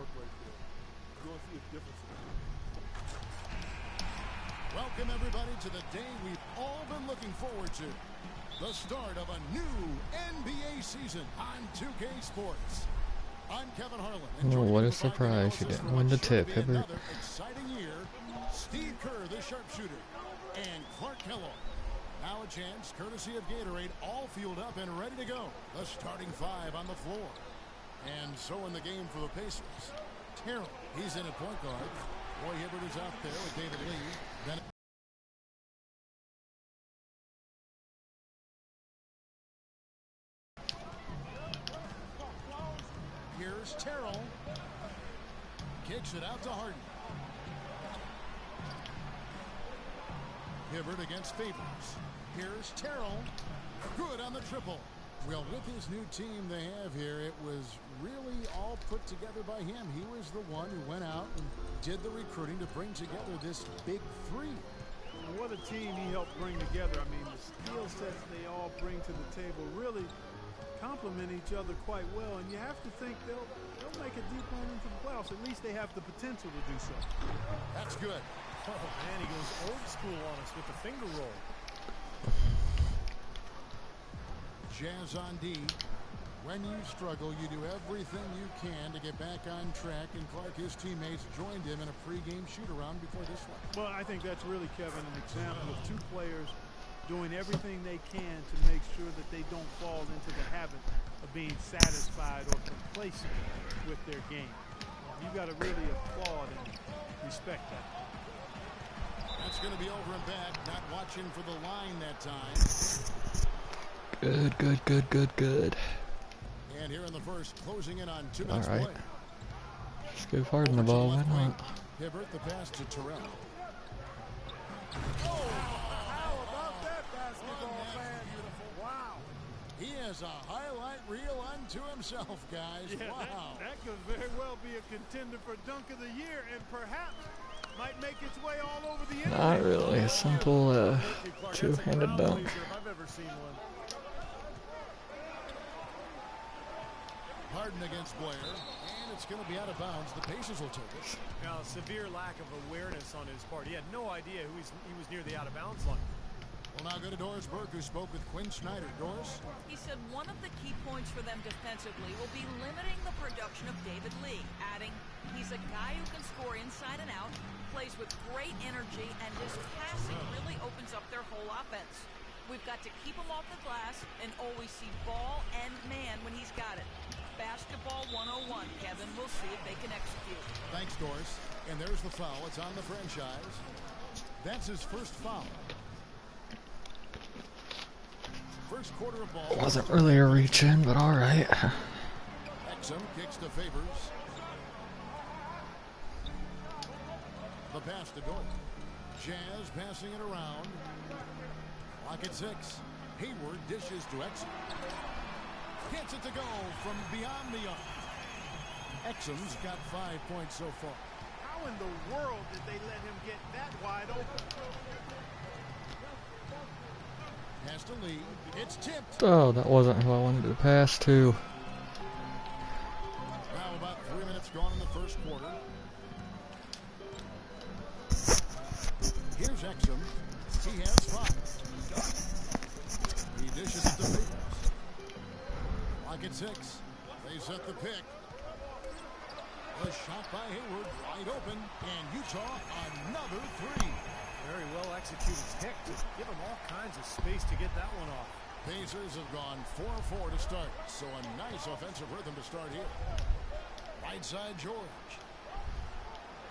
work right there. You're going to see a difference. Welcome, everybody, to the day we've all been looking forward to. The start of a new NBA season on 2K Sports. I'm Kevin Harlan. Oh, what a surprise. You didn't win the tip, Hibbert. Exciting year. Steve Kerr, the sharpshooter, and Clark Kellogg. Now a chance, courtesy of Gatorade, all fueled up and ready to go. The starting five on the floor. And so in the game for the Pacers. Terrell, he's in at point guard. Roy Hibbert is out there with David Lee. Then here's Terrell. Kicks it out to Harden. Hibbert against Favors. Here's Terrell. Good on the triple. Well, with his new team they have here, it was really all put together by him. He was the one who went out and did the recruiting to bring together this big three. And what a team he helped bring together. I mean, the skill sets they all bring to the table really complement each other quite well. And you have to think they'll make a deep run into the playoffs. At least they have the potential to do so. That's good. Oh, man, he goes old school on us with the finger roll. Jazz on D. When you struggle, you do everything you can to get back on track, and Clark, his teammates, joined him in a pregame shoot-around before this one. Well, I think that's really, Kevin, an example of two players doing everything they can to make sure that they don't fall into the habit of being satisfied or complacent with their game. You've got to really applaud and respect that. That's going to be over and back. Not watching for the line that time. Good. And here in the first, closing in on 2 minutes play. Let's give Harden the ball. Why not? Hibbert, the pass to Terrell. Oh, how about that basketball, man? Wow. He has a highlight reel unto himself, guys. Yeah, wow. That could very well be a contender for Dunk of the Year, and perhaps might make its way all over the internet. Not really. A simple two-handed dunk. If I've ever seen one. Harden against Blair, and it's going to be out of bounds. The Pacers will take it. Now, severe lack of awareness on his part. He had no idea he was near the out-of-bounds line. We'll now go to Doris Burke, who spoke with Quinn Snyder. Doris? He said one of the key points for them defensively will be limiting the production of David Lee, adding he's a guy who can score inside and out, plays with great energy, and his passing really opens up their whole offense. We've got to keep him off the glass and always see ball and man when he's got it. Basketball 101, Kevin. We'll see if they can execute. Thanks, Doris. And there's the foul. It's on the franchise. That's his first foul. First quarter of ball. Wasn't really a reach in, but all right. Exum kicks to Favors. The pass to Dort. Jazz passing it around. Clock at 6. Hayward dishes to Exum. Gets it to go from beyond the arc. Exum's got 5 points so far. How in the world did they let him get that wide open? Has to lead. It's tipped. Oh, that wasn't who I wanted to pass to. Now about 3 minutes gone in the first quarter. Here's Exum. He has 5. He dishes it to Favors. Clock at 6. They set the pick. A shot by Hayward, wide open, and Utah another 3. Very well executed pick to give him all kinds of space to get that one off. Pacers have gone 4-4 to start, so a nice offensive rhythm to start here. Right side, George.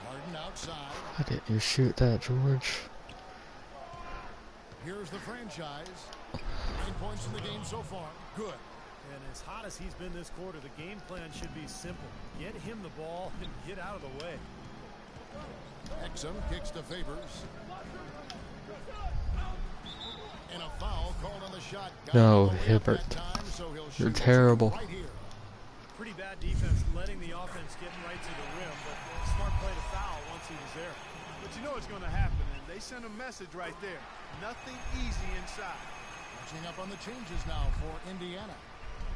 Harden outside. Why didn't you shoot that, George? Here's the franchise. 9 points in the game so far. Good. And as hot as he's been this quarter, the game plan should be simple. Get him the ball and get out of the way. Exum kicks to Favors. And a foul called on the shot. No, Hibbert. You're terrible. Right here. Pretty bad defense, letting the offense get right to the rim, but smart play to foul once he was there. But you know what's going to happen, and they sent a message right there. Nothing easy inside. Catching up on the changes now for Indiana.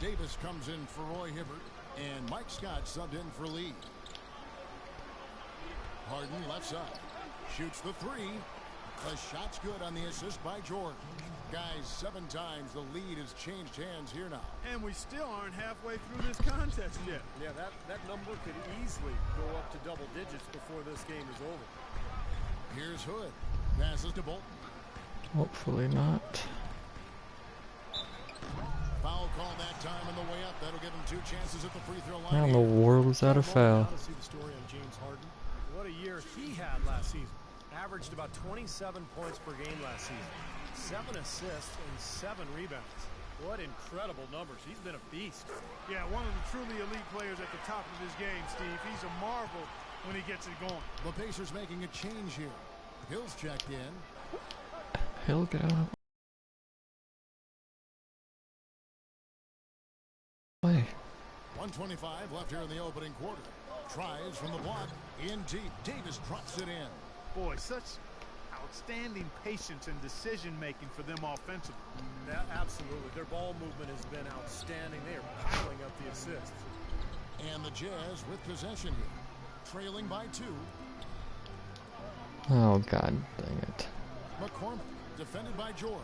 Davis comes in for Roy Hibbert, and Mike Scott subbed in for Lee. Harden left side. Shoots the three. The shot's good on the assist by George. Guys, 7 times the lead has changed hands here now. And we still aren't halfway through this contest yet. Yeah, that number could easily go up to double digits before this game is over. Here's Hood. Passes to Bolton. Hopefully not. Foul call that time on the way up. That'll give him 2 chances at the free throw line. How in the world was that a foul? To see the story on James Harden. What a year he had last season. Averaged about 27 points per game last season. 7 assists and 7 rebounds. What incredible numbers. He's been a beast. Yeah, one of the truly elite players at the top of his game, Steve. He's a marvel when he gets it going. The Pacers making a change here. Hill's checked in. Hill, get out. Way. 1:25 left here in the opening quarter. Tries from the block. In deep. Davis drops it in. Boy, such outstanding patience and decision-making for them offensively. Absolutely. Their ball movement has been outstanding. They are piling up the assists. And the Jazz with possession here. Trailing by 2. Oh, God dang it. McCormick defended by George.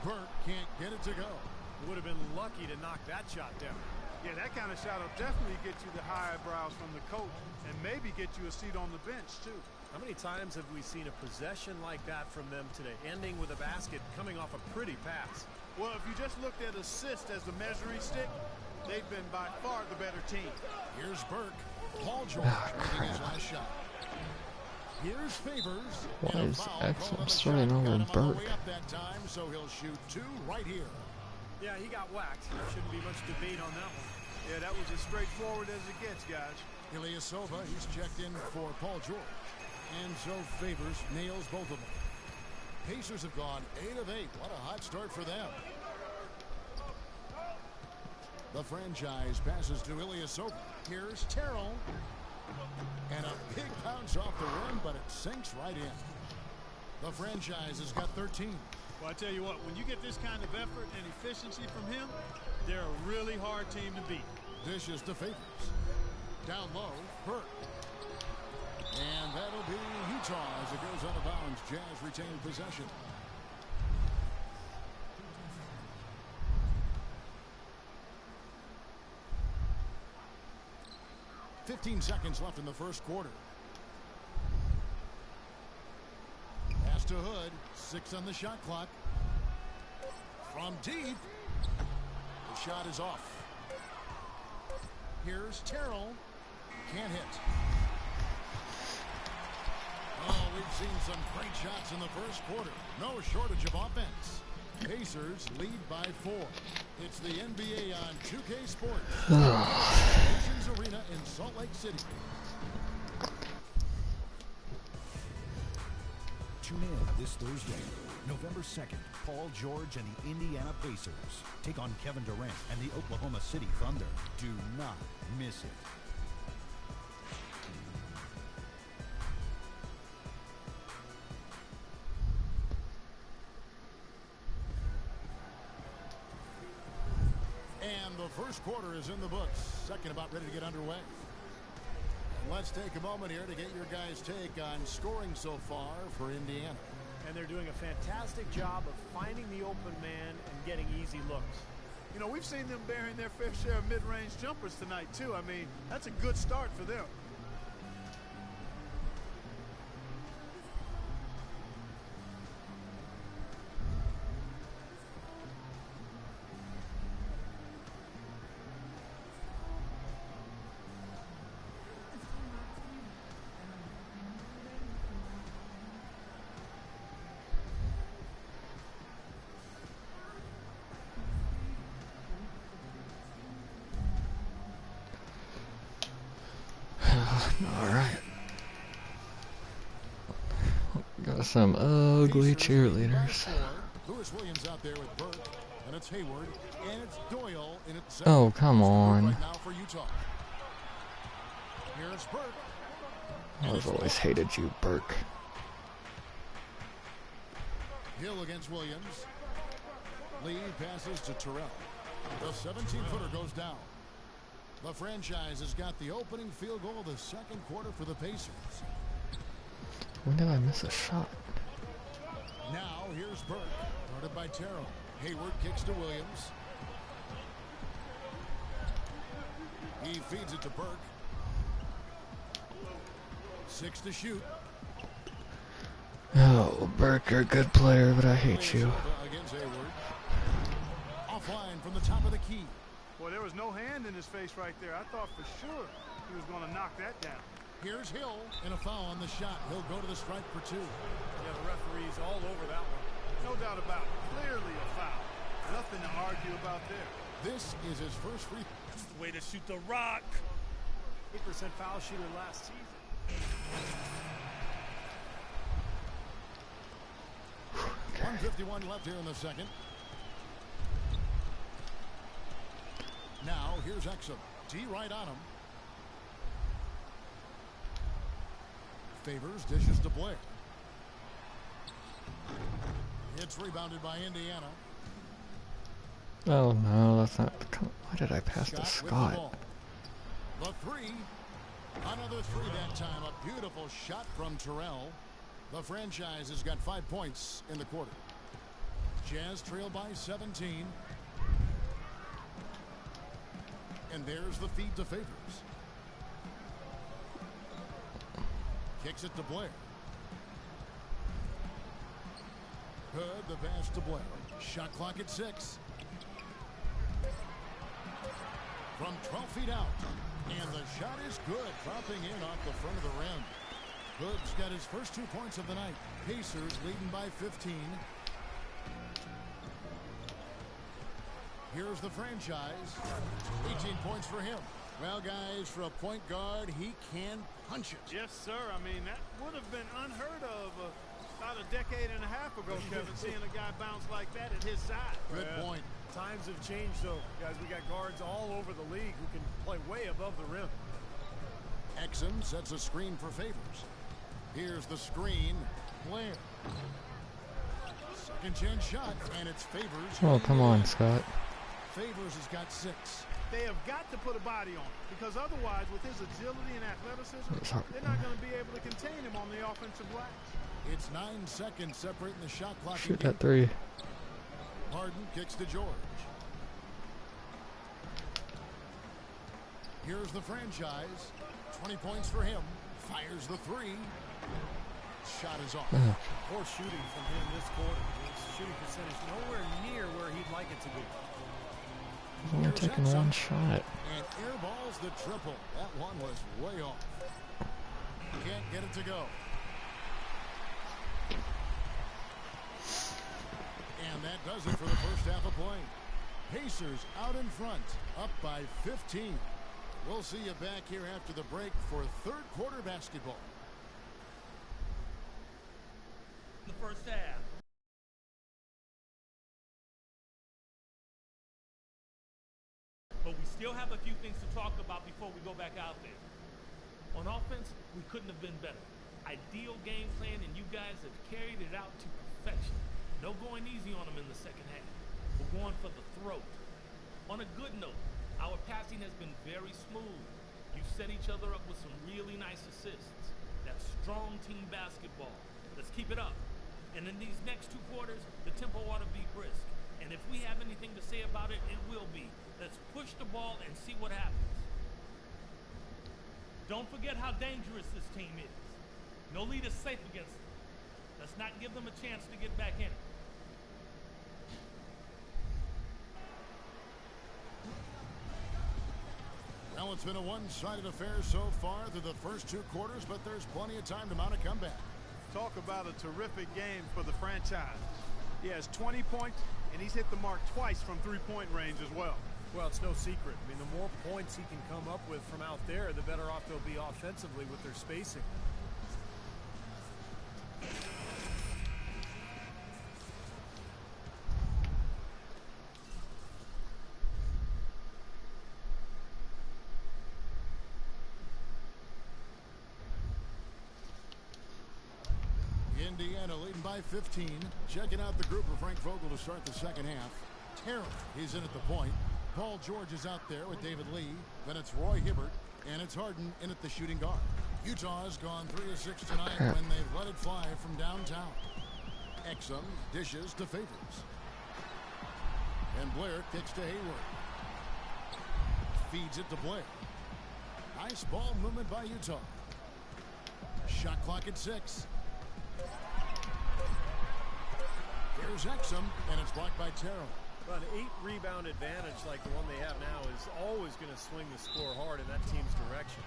Burke can't get it to go. Would have been lucky to knock that shot down. Yeah, that kind of shot will definitely get you the high eyebrows from the coach and maybe get you a seat on the bench, too. How many times have we seen a possession like that from them today, ending with a basket coming off a pretty pass? Well, if you just looked at assist as the measuring stick, they've been by far the better team. Here's Burke. Paul George making his last shot. Here's Favors. Why is Exum starting over Burke? Up that time, so he'll shoot 2 right here. Yeah, he got whacked. Shouldn't be much debate on that one. Yeah, that was as straightforward as it gets, guys. Ilyasova, he's checked in for Paul George. And so Favors nails both of them. Pacers have gone 8 of 8. What a hot start for them. The franchise passes to Ilyasova. Here's Terrell. And a big bounce off the rim, but it sinks right in. The franchise has got 13. Well, I tell you what, when you get this kind of effort and efficiency from him, they're a really hard team to beat. Dishes to Favors. Down low, Burke. And that'll be Utah as it goes out of bounds. Jazz retain possession. .15 seconds left in the first quarter. Pass to Hood. 6 on the shot clock. From deep. The shot is off. Here's Terrell. Can't hit. Oh, we've seen some great shots in the first quarter. No shortage of offense. Pacers lead by 4. It's the NBA on 2K Sports. Nations Arena in Salt Lake City. Tune in this Thursday, November 2nd. Paul George and the Indiana Pacers take on Kevin Durant and the Oklahoma City Thunder. Do not miss it. And the first quarter is in the books. Second about ready to get underway. And let's take a moment here to get your guys' take on scoring so far for Indiana. And they're doing a fantastic job of finding the open man and getting easy looks. You know, we've seen them bearing their fair share of mid-range jumpers tonight, too. I mean, that's a good start for them. Alright. Got some ugly cheerleaders. Lewis Williams out there with Burke, and it's Hayward, and it's Doyle in its Oh, come on. right now for Utah. Here's Burke. I've always hated you, Burke. Hill against Williams. Lee passes to Terrell. The 17-footer goes down. The franchise has got the opening field goal of the second quarter for the Pacers. When did I miss a shot? Now here's Burke, guarded by Terrell. Hayward kicks to Williams. He feeds it to Burke. 6 to shoot. Oh, Burke, you're a good player, but I hate you. Against Hayward. Offline from the top of the key. Well, there was no hand in his face right there. I thought for sure he was going to knock that down. Here's Hill, and a foul on the shot. He'll go to the strike for 2. Yeah, the referee's all over that one. No doubt about it. Clearly a foul. Nothing to argue about there. This is his first free. Way to shoot the rock. 8% foul shooter last season. Okay. 1:51 left here in the second. Now here's Exum. D right on him. Favors dishes to Blair. It's rebounded by Indiana. Oh no, that's not. Why did I pass to Shot with the Scott? ball. The three. Another three that time. A beautiful shot from Terrell. The franchise has got 5 points in the quarter. Jazz trail by 17. And there's the feed to Favors. Kicks it to Blair. Hood, the pass to Blair. Shot clock at 6. From 12 feet out. And the shot is good. Dropping in off the front of the rim. Hood's got his first 2 points of the night. Pacers leading by 15. Here's the franchise. 18 points for him. Well, guys, for a point guard, he can punch it. Yes, sir. I mean, that would have been unheard of about a decade and a half ago, Kevin, seeing a guy bounce like that at his size. Good point. Times have changed, though. Guys, we got guards all over the league who can play way above the rim. Exum sets a screen for Favors. Here's the screen. Blair. Second chance shot, and it's Favors. Oh, come on, Scott. Favors has got 6. They have got to put a body on him, because otherwise, with his agility and athleticism, they're not going to be able to contain him on the offensive glass. It's 9 seconds separating the shot clock. Shoot that 3. Harden kicks to George. Here's the franchise. 20 points for him. Fires the 3. Shot is off. Poor shooting from him this quarter. His shooting percentage nowhere near where he'd like it to be. He's only taking 1 shot. And airballs the triple. That one was way off. Can't get it to go. And that does it for the first half of play. Pacers out in front, up by 15. We'll see you back here after the break for third quarter basketball. The first half. But we still have a few things to talk about before we go back out there. On offense, we couldn't have been better. Ideal game plan, and you guys have carried it out to perfection. No going easy on them in the second half. We're going for the throat. On a good note, our passing has been very smooth. You set each other up with some really nice assists. That's strong team basketball. Let's keep it up. And in these next 2 quarters, the tempo ought to be brisk. And if we have anything to say about it, it will be. Let's push the ball and see what happens. Don't forget how dangerous this team is. No lead is safe against them. Let's not give them a chance to get back in it. Well, it's been a one-sided affair so far through the first 2 quarters, but there's plenty of time to mount a comeback. Talk about a terrific game for the franchise. He has 20 points, and he's hit the mark twice from three-point range as well. Well, it's no secret. I mean, the more points he can come up with from out there, the better off they'll be offensively with their spacing. Indiana leading by 15. Checking out the group of Frank Vogel to start the second half. Terrell, he's in at the point. Paul George is out there with David Lee. Then it's Roy Hibbert, and it's Harden in at the shooting guard. Utah has gone 3 of 6 tonight when they've let it fly from downtown. Exum dishes to Favors. And Blair kicks to Hayward. Feeds it to Blair. Nice ball movement by Utah. Shot clock at 6. Here's Exum, and it's blocked by Terrell. An 8-rebound advantage like the one they have now is always going to swing the score hard in that team's direction.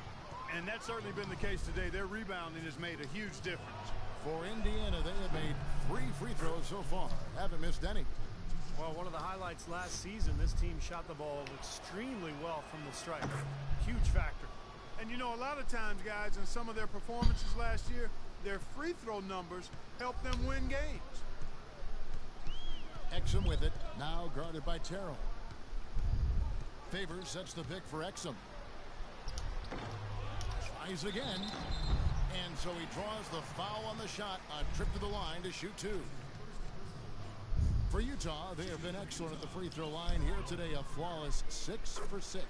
And that's certainly been the case today. Their rebounding has made a huge difference. For Indiana, they have made 3 free throws so far. Haven't missed any. Well, one of the highlights last season, this team shot the ball extremely well from the stripe. Huge factor. And you know, a lot of times, guys, in some of their performances last year, their free throw numbers helped them win games. Exum with it, now guarded by Terrell. Favors sets the pick for Exum. Tries again. And so he draws the foul on the shot. A trip to the line to shoot 2. For Utah, they have been excellent at the free throw line here today. A flawless 6 for 6.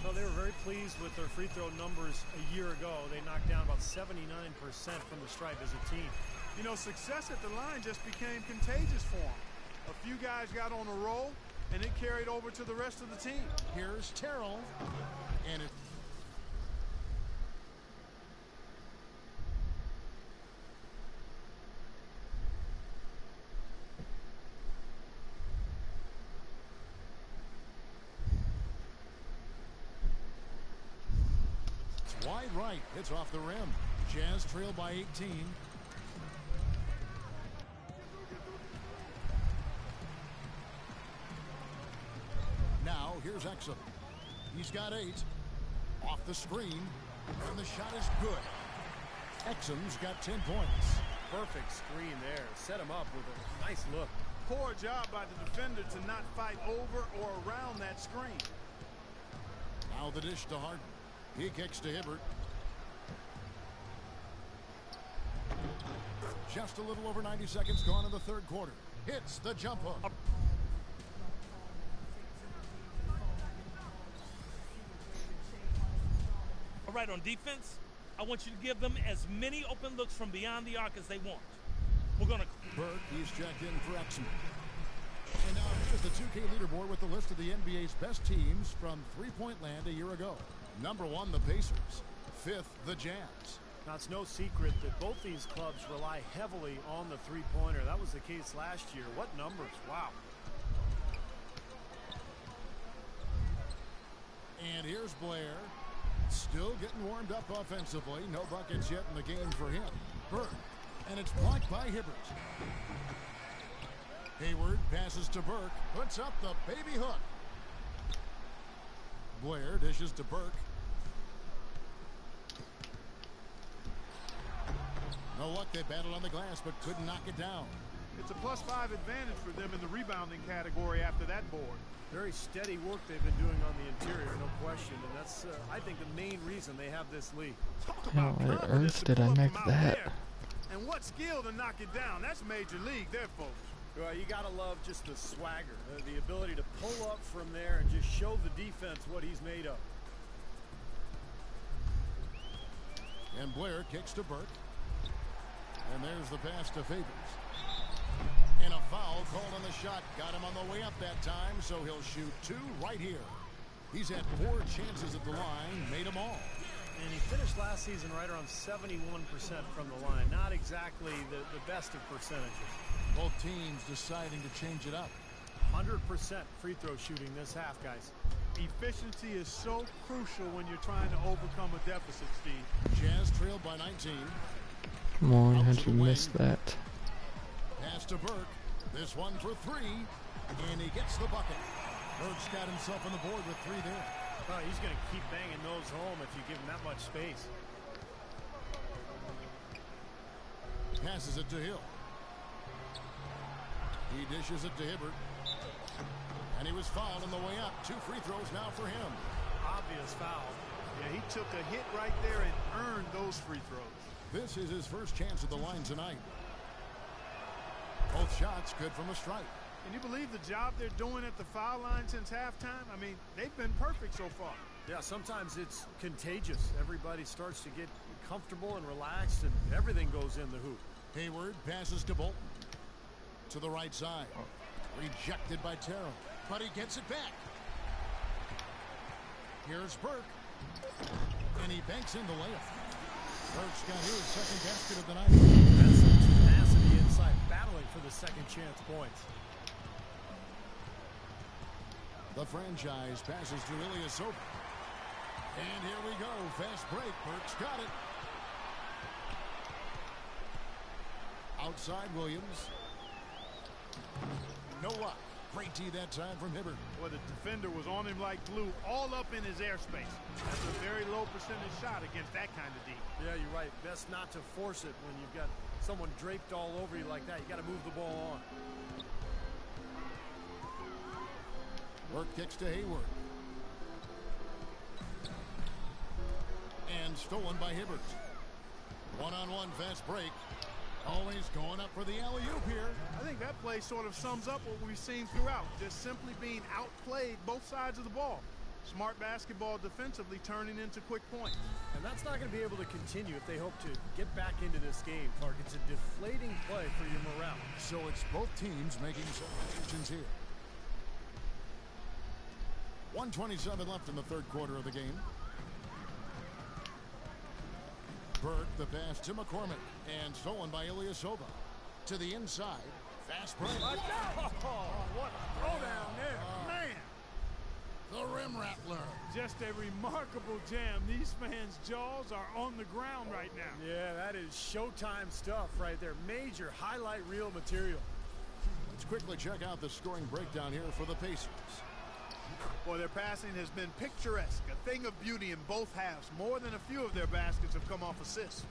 Well, they were very pleased with their free throw numbers a year ago. They knocked down about 79% from the stripe as a team. You know, success at the line just became contagious for them. A few guys got on a roll, and it carried over to the rest of the team. Here's Terrell. And it... It's wide right. It's off the rim. Jazz trail by 18. Now, here's Exum. He's got 8. Off the screen. And the shot is good. Exum's got 10 points. Perfect screen there. Set him up with a nice look. Poor job by the defender to not fight over or around that screen. Now the dish to Harden. He kicks to Hibbert. Just a little over 90 seconds gone in the third quarter. Hits the jump hook. All right, on defense, I want you to give them as many open looks from beyond the arc as they want. We're going to... Burke, he's checked in for Exum. And now here's the 2K leaderboard with the list of the NBA's best teams from three-point land a year ago. Number 1, the Pacers. 5th, the Jazz. Now, it's no secret that both these clubs rely heavily on the three-pointer. That was the case last year. What numbers? Wow. And here's Blair. Still getting warmed up offensively. No buckets yet in the game for him. Burke. And it's blocked by Hibbert. Hayward passes to Burke. Puts up the baby hook. Blair dishes to Burke. No luck. They battled on the glass but couldn't knock it down. It's a +5 advantage for them in the rebounding category after that board. Very steady work they've been doing on the interior, no question. And that's, I think, the main reason they have this lead. How on earth did I make that? And what skill to knock it down. That's major league there, folks. Well, you got to love just the swagger, the ability to pull up from there and just show the defense what he's made of. And Blair kicks to Burke. And there's the pass to Favors. And a foul called on the shot. Got him on the way up that time, so he'll shoot 2 right here. He's had 4 chances at the line, made them all. And he finished last season right around 71% from the line. Not exactly the best of percentages. Both teams deciding to change it up. 100% free throw shooting this half, guys. Efficiency is so crucial when you're trying to overcome a deficit, Steve. Jazz trailed by 19. Come on, how'd you miss that? Pass to Burke. This one for 3. And he gets the bucket. Burke's got himself on the board with 3 there. Oh, he's going to keep banging those home if you give him that much space. Passes it to Hill. He dishes it to Hibbert. And he was fouled on the way up. 2 free throws now for him. Obvious foul. Yeah, he took a hit right there and earned those free throws. This is his first chance at the line tonight. Both shots good from the strike. Can you believe the job they're doing at the foul line since halftime? I mean, they've been perfect so far. Yeah, sometimes it's contagious. Everybody starts to get comfortable and relaxed, and everything goes in the hoop. Hayward passes to Bolton. To the right side. Rejected by Terrell, but he gets it back. Here's Burke. And he banks in the layup. Burke's got his second basket of the night. That's some tenacity inside, battling for the second chance points. The franchise passes to Ilyasova. And here we go. Fast break. Burke's got it. Outside Williams. No luck. Great D that time from Hibbert. Well, the defender was on him like glue, all up in his airspace. That's a very low percentage shot against that kind of D. Yeah, you're right. Best not to force it when you've got someone draped all over you like that. You got to move the ball on. Burke kicks to Hayward. And stolen by Hibbert. One-on-one fast break. Always going up for the alley-oop here. I think that play sort of sums up what we've seen throughout. Just simply being outplayed both sides of the ball. Smart basketball defensively turning into quick points. And that's not going to be able to continue if they hope to get back into this game, Clark. It's a deflating play for your morale. So it's both teams making substitutions here. 1:27 left in the third quarter of the game. Burke, the pass to McCormick, and stolen by Ilyasova. To the inside, fast break. Oh, what a throwdown there, man! The rim rattler. Just a remarkable jam. These fans' jaws are on the ground right now. Yeah, that is Showtime stuff right there. Major highlight reel material. Let's quickly check out the scoring breakdown here for the Pacers. Boy, their passing has been picturesque, a thing of beauty in both halves. More than a few of their baskets have come off assists.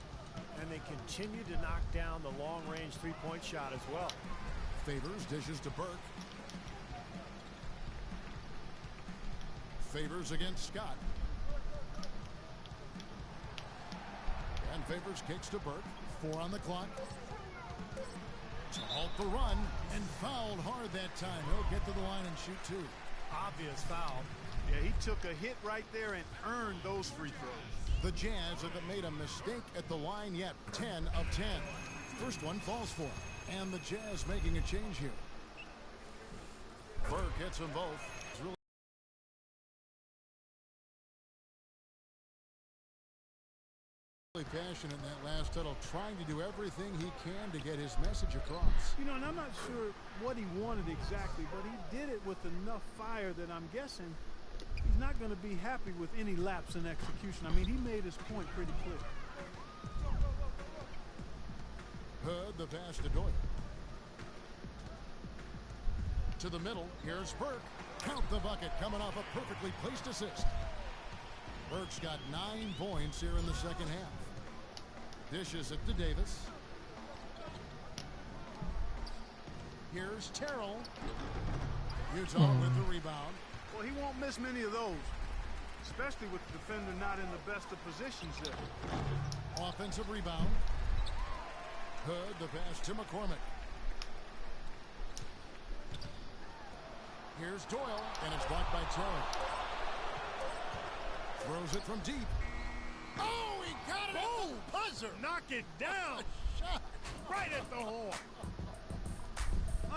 And they continue to knock down the long-range three-point shot as well. Favors dishes to Burke. Favors against Scott. And Favors kicks to Burke. 4 on the clock. To halt the run, and fouled hard that time. He'll get to the line and shoot 2. Obvious foul. Yeah, he took a hit right there and earned those free throws. The Jazz haven't made a mistake at the line yet. 10 of 10. First one falls for him. And the Jazz making a change here. Burke hits them both. It's really passionate in that last tunnel, trying to do everything he can to get his message across. You know, and I'm not sure what he wanted exactly, but he did it with enough fire that I'm guessing he's not going to be happy with any lapse in execution. I mean, he made his point pretty clear. Hood, the pass to Doyle. To the middle, here's Burke. Count the bucket, coming off a perfectly placed assist. Burke's got 9 points here in the second half. Dishes it to Davis. Here's Terrell. Utah with the rebound. Well, he won't miss many of those, especially with the defender not in the best of positions there. Offensive rebound. Hood, the pass to McCormick. Here's Doyle, and it's blocked by Terrell. Throws it from deep. Oh, he got it at the buzzer. Knock it down. Shot. Right at the horn.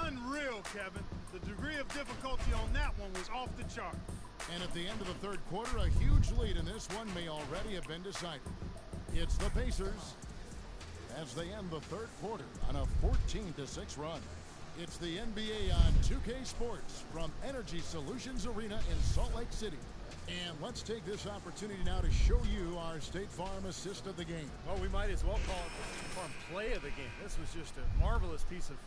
Unreal, Kevin. The degree of difficulty on that one was off the chart. And at the end of the third quarter, a huge lead in this one may already have been decided. It's the Pacers as they end the third quarter on a 14-6 run. It's the NBA on 2K Sports from Energy Solutions Arena in Salt Lake City. And let's take this opportunity now to show you our State Farm assist of the game. Well, we might as well call it the State Farm play of the game. This was just a marvelous piece of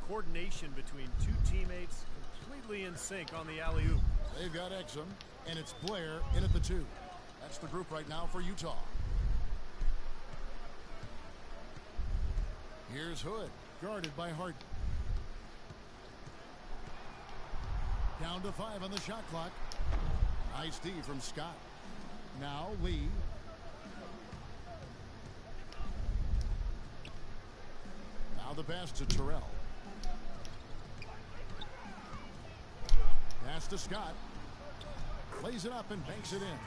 coordination between two teammates, completely in sync on the alley-oop. They've got Exum, and it's Blair in at the 2. That's the group right now for Utah. Here's Hood, guarded by Harden. Down to 5 on the shot clock. Nice D from Scott. Now Lee. Now the pass to Terrell. Pass to Scott. Lays it up and banks it in.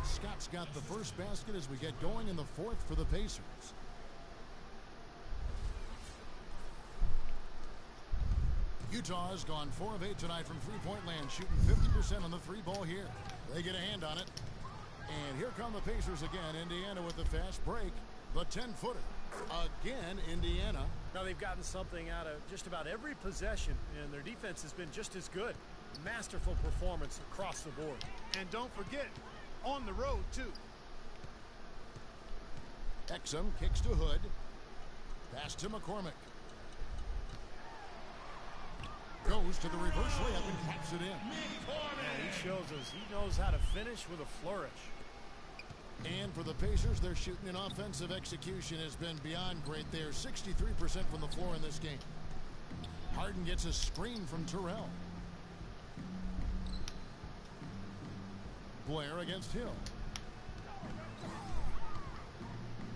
Scott's got the first basket as we get going in the fourth for the Pacers. Utah has gone 4 of 8 tonight from three-point land, shooting 50% on the three ball here. They get a hand on it. And here come the Pacers again. Indiana with the fast break. The 10-footer. Again, Indiana. Now they've gotten something out of just about every possession, and their defense has been just as good. Masterful performance across the board. And don't forget, on the road, too. Exum kicks to Hood. Pass to McCormick. Goes to the reverse layup and taps it in. And he shows us he knows how to finish with a flourish. And for the Pacers, their shooting and offensive execution has been beyond great. They are 63% from the floor in this game. Harden gets a screen from Terrell. Blair against Hill.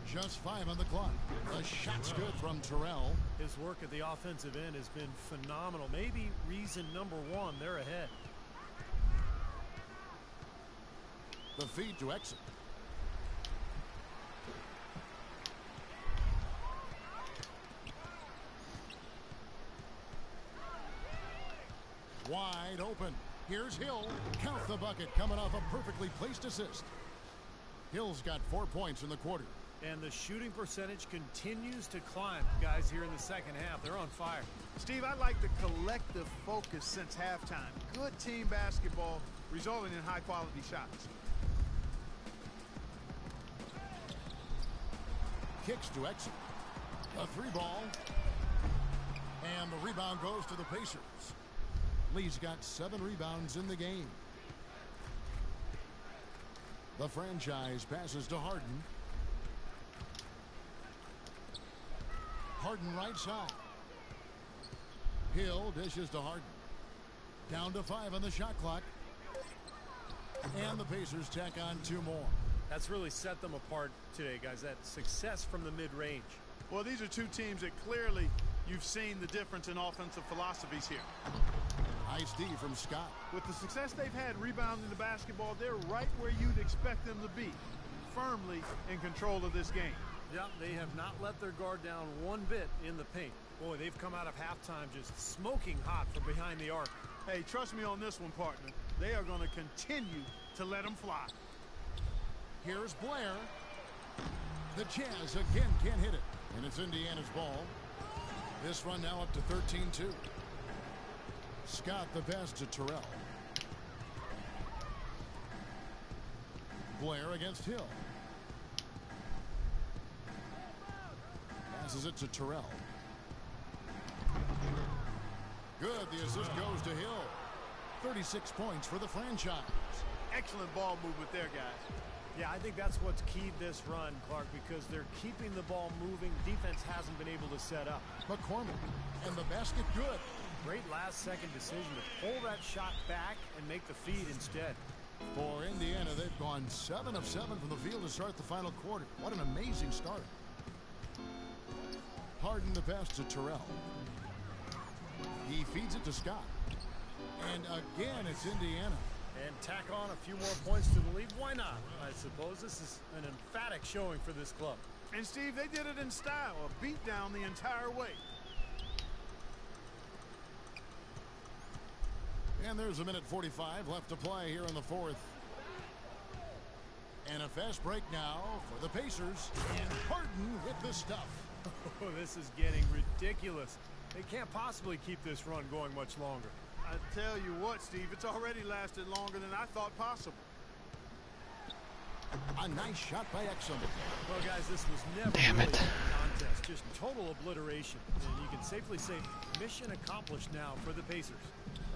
Just 5 on the clock. The shot's good from Terrell. His work at the offensive end has been phenomenal. Maybe reason number one, they're ahead. The feed to Exum. Wide open. Here's Hill. Count the bucket coming off a perfectly placed assist. Hill's got 4 points in the quarter. And the shooting percentage continues to climb, guys, here in the second half. They're on fire. Steve, I like the collective focus since halftime. Good team basketball resulting in high-quality shots. Kicks to Exum. A 3-ball. And the rebound goes to the Pacers. Lee's got 7 rebounds in the game. The franchise passes to Harden. Harden right side. Hill dishes to Harden. Down to 5 on the shot clock. And the Pacers tack on 2 more. That's really set them apart today, guys. That success from the mid-range. Well, these are two teams that clearly you've seen the difference in offensive philosophies here. Nice D from Scott. With the success they've had rebounding the basketball, they're right where you'd expect them to be, firmly in control of this game. Yeah, they have not let their guard down one bit in the paint. Boy, they've come out of halftime just smoking hot from behind the arc. Hey, trust me on this one, partner. They are going to continue to let them fly. Here's Blair. The Jazz again can't hit it. And it's Indiana's ball. This run now up to 13-2. Scott the pass to Terrell. Blair against Hill. Passes it to Terrell. Good. The assist goes to Hill. 36 points for the franchise. Excellent ball movement there, guys. Yeah, I think that's what's keyed this run, Clark, because they're keeping the ball moving. Defense hasn't been able to set up. McCormick. And the basket good. Great last-second decision to pull that shot back and make the feed instead. For Indiana, they've gone 7 of 7 from the field to start the final quarter. What an amazing start. Harden the pass to Terrell. He feeds it to Scott. And again, it's Indiana. And tack on a few more points to the lead. Why not? I suppose this is an emphatic showing for this club. And, Steve, they did it in style. A beat down the entire way. And there's a minute 45 left to play here in the fourth. And a fast break now for the Pacers. And Harden with the stuff. Oh, this is getting ridiculous. They can't possibly keep this run going much longer. I tell you what, Steve, it's already lasted longer than I thought possible. A nice shot by Exum. Well, guys, this was never really a contest. Just total obliteration. And you can safely say mission accomplished now for the Pacers.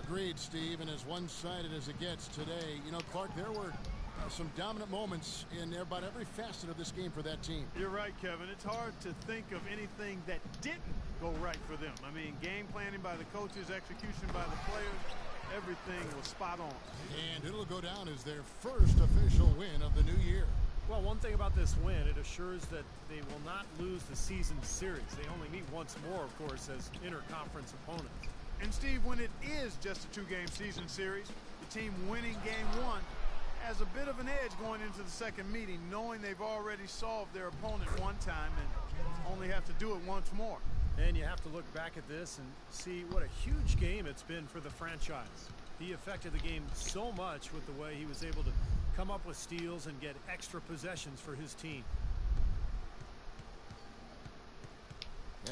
Agreed, Steve, and as one-sided as it gets today, you know, Clark, there were some dominant moments in about every facet of this game for that team. You're right, Kevin. It's hard to think of anything that didn't go right for them. I mean, game planning by the coaches, execution by the players, everything was spot on. And it'll go down as their first official win of the new year. Well, one thing about this win, it assures that they will not lose the season series. They only meet once more, of course, as interconference opponents. And Steve, when it is just a two-game season series, the team winning game one has a bit of an edge going into the second meeting, knowing they've already solved their opponent one time and only have to do it once more. And you have to look back at this and see what a huge game it's been for the franchise. He affected the game so much with the way he was able to come up with steals and get extra possessions for his team.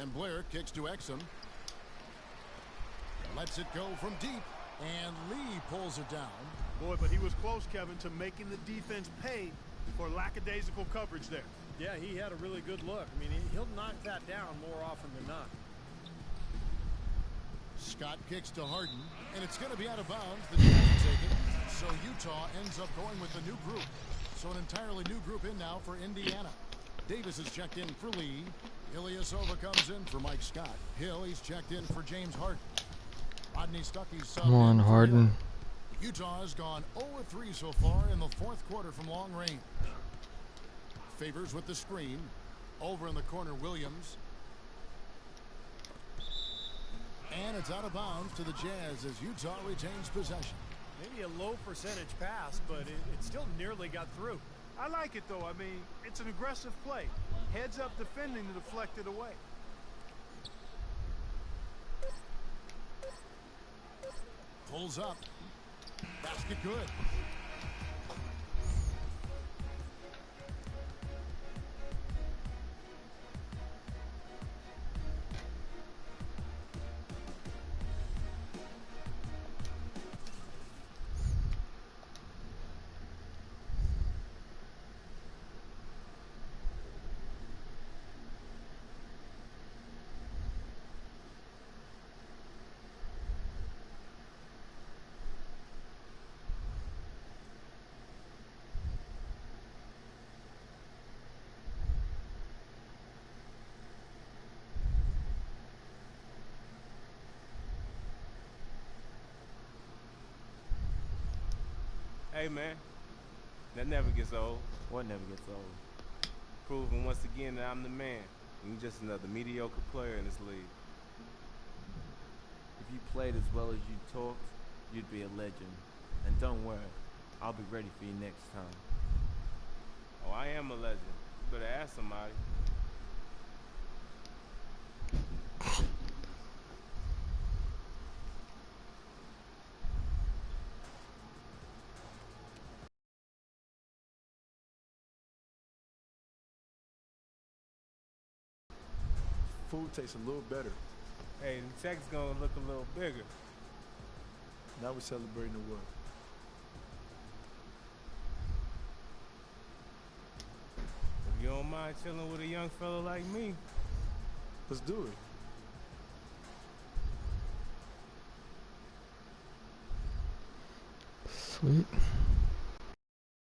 And Blair kicks to Exum. Lets it go from deep. And Lee pulls it down. Boy, but he was close, Kevin, to making the defense pay for lackadaisical coverage there. Yeah, he had a really good look. I mean, he'll knock that down more often than not. Scott kicks to Harden, and it's going to be out of bounds. The Jazz take it. So Utah ends up going with the new group. So an entirely new group in now for Indiana. Davis is checked in for Lee. Ilyasova comes in for Mike Scott. Hill, he's checked in for James Harden. Rodney Stuckey's subbed Come on, in for Harden. Hill. Utah has gone 0-3 so far in the fourth quarter from long range. Favors with the screen. Over in the corner, Williams. And it's out of bounds to the Jazz as Utah retains possession. Maybe a low percentage pass, but it still nearly got through. I like it, though. I mean, it's an aggressive play. Heads up defending to deflect it away. Pulls up. Basket good. Hey, man, that never gets old. What never gets old? Proving once again that I'm the man. And you're just another mediocre player in this league. If you played as well as you talked, you'd be a legend. And don't worry, I'll be ready for you next time. Oh, I am a legend. You better ask somebody. Food tastes a little better. Hey, the check's gonna look a little bigger. Now we're celebrating the what? If you don't mind chilling with a young fella like me. Let's do it. Sweet.